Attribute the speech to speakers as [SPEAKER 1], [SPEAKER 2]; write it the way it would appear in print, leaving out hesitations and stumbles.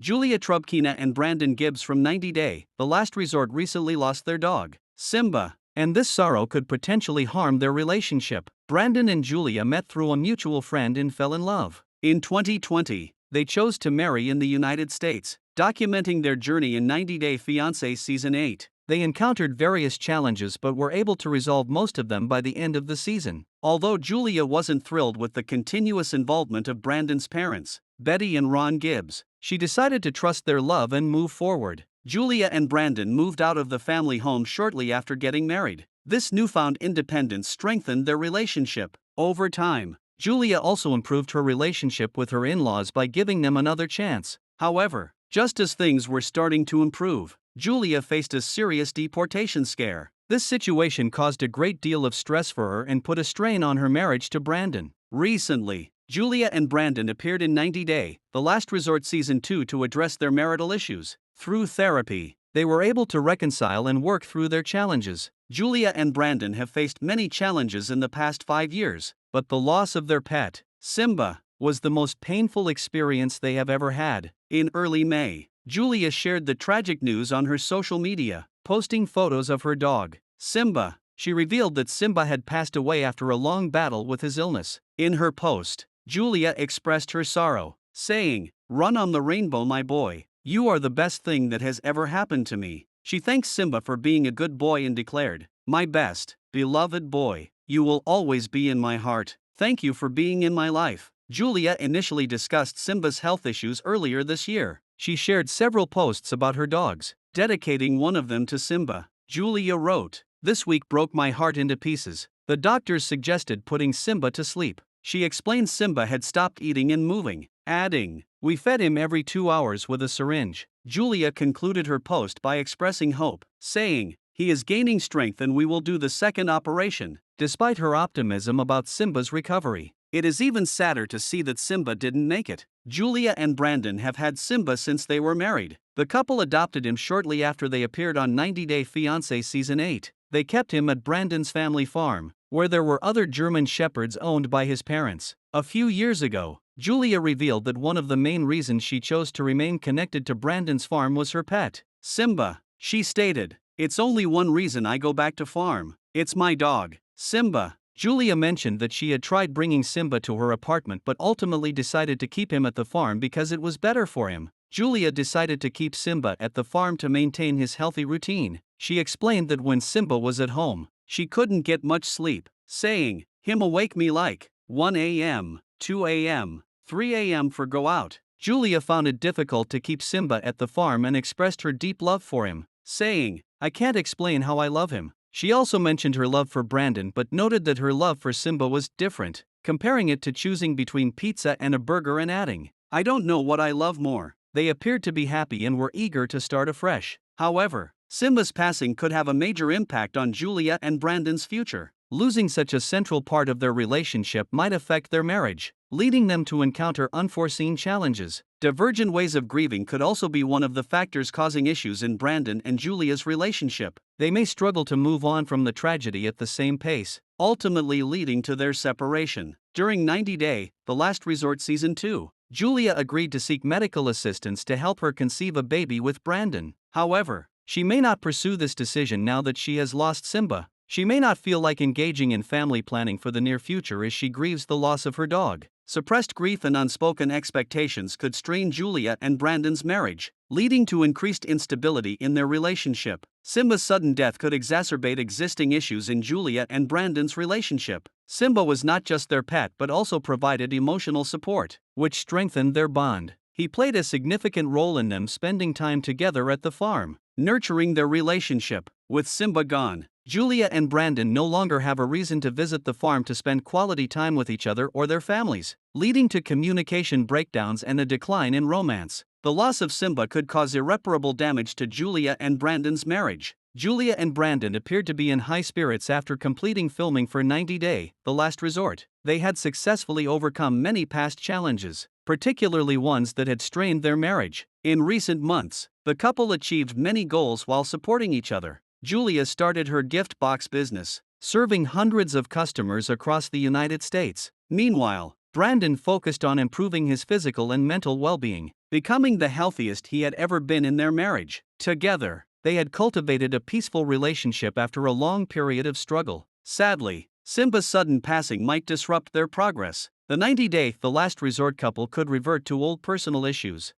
[SPEAKER 1] Julia Trubkina and Brandon Gibbs from 90 Day, The Last Resort recently lost their dog, Simba, and this sorrow could potentially harm their relationship. Brandon and Julia met through a mutual friend and fell in love. In 2020, they chose to marry in the United States, documenting their journey in 90 Day Fiancé Season 8. They encountered various challenges but were able to resolve most of them by the end of the season. Although Julia wasn't thrilled with the continuous involvement of Brandon's parents, Betty and Ron Gibbs, she decided to trust their love and move forward. Julia and Brandon moved out of the family home shortly after getting married. This newfound independence strengthened their relationship. Over time, Julia also improved her relationship with her in-laws by giving them another chance. However, just as things were starting to improve, Julia faced a serious deportation scare. This situation caused a great deal of stress for her and put a strain on her marriage to Brandon. Recently, Julia and Brandon appeared in 90 Day, The Last Resort Season 2 to address their marital issues. Through therapy, they were able to reconcile and work through their challenges. Julia and Brandon have faced many challenges in the past 5 years, but the loss of their pet, Simba, was the most painful experience they have ever had. In early May, Julia shared the tragic news on her social media, posting photos of her dog, Simba. She revealed that Simba had passed away after a long battle with his illness. In her post, Julia expressed her sorrow, saying, "Run on the rainbow, my boy. You are the best thing that has ever happened to me." She thanks Simba for being a good boy and declared, "My best, beloved boy, you will always be in my heart. Thank you for being in my life." Julia initially discussed Simba's health issues earlier this year. She shared several posts about her dogs, dedicating one of them to Simba. Julia wrote, "This week broke my heart into pieces. The doctors suggested putting Simba to sleep." She explained Simba had stopped eating and moving, adding, "We fed him every 2 hours with a syringe." Julia concluded her post by expressing hope, saying, "He is gaining strength and we will do the second operation." Despite her optimism about Simba's recovery, it is even sadder to see that Simba didn't make it. Julia and Brandon have had Simba since they were married. The couple adopted him shortly after they appeared on 90 Day Fiancé Season 8. They kept him at Brandon's family farm, where there were other German shepherds owned by his parents. A few years ago, Julia revealed that one of the main reasons she chose to remain connected to Brandon's farm was her pet, Simba. She stated, "It's only one reason I go back to farm. It's my dog, Simba." Julia mentioned that she had tried bringing Simba to her apartment but ultimately decided to keep him at the farm because it was better for him. Julia decided to keep Simba at the farm to maintain his healthy routine. She explained that when Simba was at home, she couldn't get much sleep, saying, "Him awake me like 1 a.m., 2 a.m., 3 a.m. for go out." Julia found it difficult to keep Simba at the farm and expressed her deep love for him, saying, "I can't explain how I love him." She also mentioned her love for Brandon but noted that her love for Simba was different, comparing it to choosing between pizza and a burger and adding, "I don't know what I love more." They appeared to be happy and were eager to start afresh. However, Simba's passing could have a major impact on Julia and Brandon's future. Losing such a central part of their relationship might affect their marriage, leading them to encounter unforeseen challenges. Divergent ways of grieving could also be one of the factors causing issues in Brandon and Julia's relationship. They may struggle to move on from the tragedy at the same pace, ultimately leading to their separation. During 90 Day, The Last Resort Season 2, Julia agreed to seek medical assistance to help her conceive a baby with Brandon. However, she may not pursue this decision now that she has lost Simba. She may not feel like engaging in family planning for the near future as she grieves the loss of her dog. Suppressed grief and unspoken expectations could strain Julia and Brandon's marriage, leading to increased instability in their relationship. Simba's sudden death could exacerbate existing issues in Julia and Brandon's relationship. Simba was not just their pet but also provided emotional support, which strengthened their bond. He played a significant role in them spending time together at the farm, nurturing their relationship. With Simba gone, Julia and Brandon no longer have a reason to visit the farm to spend quality time with each other or their families, leading to communication breakdowns and a decline in romance. The loss of Simba could cause irreparable damage to Julia and Brandon's marriage. Julia and Brandon appeared to be in high spirits after completing filming for 90 Day, The Last Resort. They had successfully overcome many past challenges, particularly ones that had strained their marriage. In recent months, the couple achieved many goals while supporting each other. Julia started her gift box business, serving hundreds of customers across the United States. Meanwhile, Brandon focused on improving his physical and mental well-being, becoming the healthiest he had ever been in their marriage. Together, they had cultivated a peaceful relationship after a long period of struggle. Sadly, Simba's sudden passing might disrupt their progress. The 90-day, the last resort couple could revert to old personal issues.